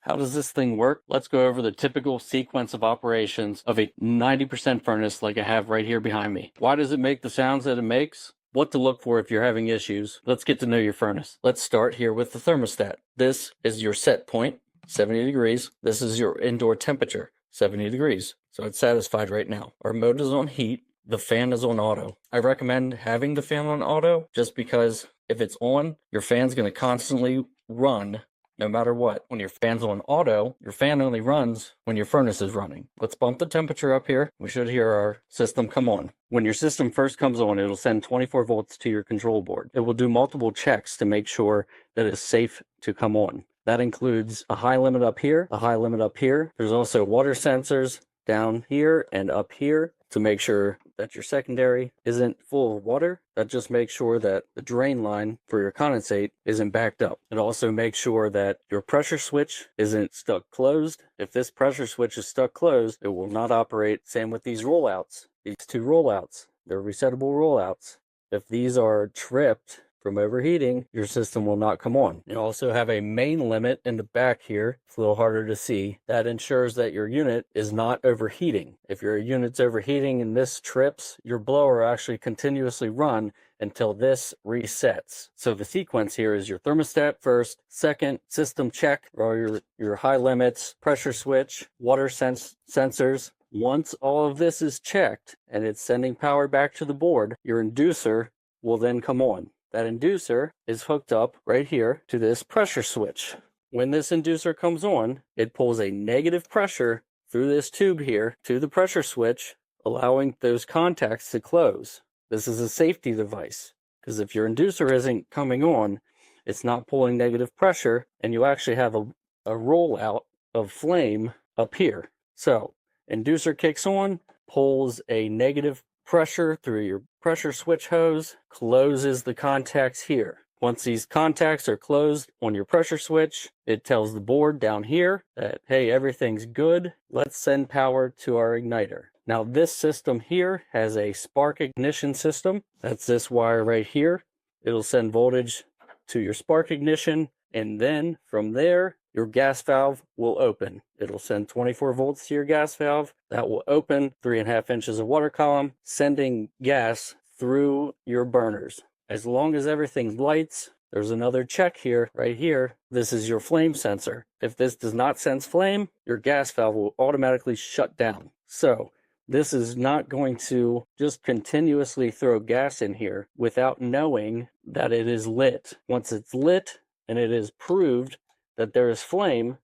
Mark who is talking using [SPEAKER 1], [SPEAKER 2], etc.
[SPEAKER 1] How does this thing work? Let's go over the typical sequence of operations of a 90% furnace like I have right here behind me. Why does it make the sounds that it makes? What to look for if you're having issues. Let's get to know your furnace. Let's start here with the thermostat. This is your set point, 70 degrees. This is your indoor temperature, 70 degrees. So it's satisfied right now. Our mode is on heat. The fan is on auto. I recommend having the fan on auto just because if it's on, your fan's going to constantly run no matter what. When your fan's on auto, your fan only runs when your furnace is running. Let's bump the temperature up here. We should hear our system come on. When your system first comes on, it'll send 24 volts to your control board. It will do multiple checks to make sure that it's safe to come on. That includes a high limit up here, a high limit up here. There's also water sensors down here and up here to make sure that your secondary isn't full of water. That just makes sure that the drain line for your condensate isn't backed up. It also makes sure that your pressure switch isn't stuck closed. If this pressure switch is stuck closed, it will not operate. Same with these rollouts. These two rollouts, they're resettable rollouts. If these are tripped from overheating, your system will not come on. You also have a main limit in the back here. It's a little harder to see. That ensures that your unit is not overheating. If your unit's overheating and this trips, your blower will actually continuously run until this resets. So the sequence here is your thermostat first, second, system check, or your high limits, pressure switch, water sensors. Once all of this is checked and it's sending power back to the board, your inducer will then come on. That inducer is hooked up right here to this pressure switch. When this inducer comes on, it pulls a negative pressure through this tube here to the pressure switch, allowing those contacts to close. This is a safety device, because if your inducer isn't coming on, it's not pulling negative pressure, and you actually have a rollout of flame up here. So, inducer kicks on, pulls a negative pressure through your pressure switch hose, closes the contacts here. Once these contacts are closed on your pressure switch, it tells the board down here that, hey, everything's good. Let's send power to our igniter. Now this system here has a spark ignition system. That's this wire right here. It'll send voltage to your spark ignition, and then from there, your gas valve will open. It'll send 24 volts to your gas valve. That will open 3.5 inches of water column, sending gas through your burners. As long as everything lights, there's another check here, right here. This is your flame sensor. If this does not sense flame, your gas valve will automatically shut down. So this is not going to just continuously throw gas in here without knowing that it is lit. Once it's lit and it is proved that there is flame,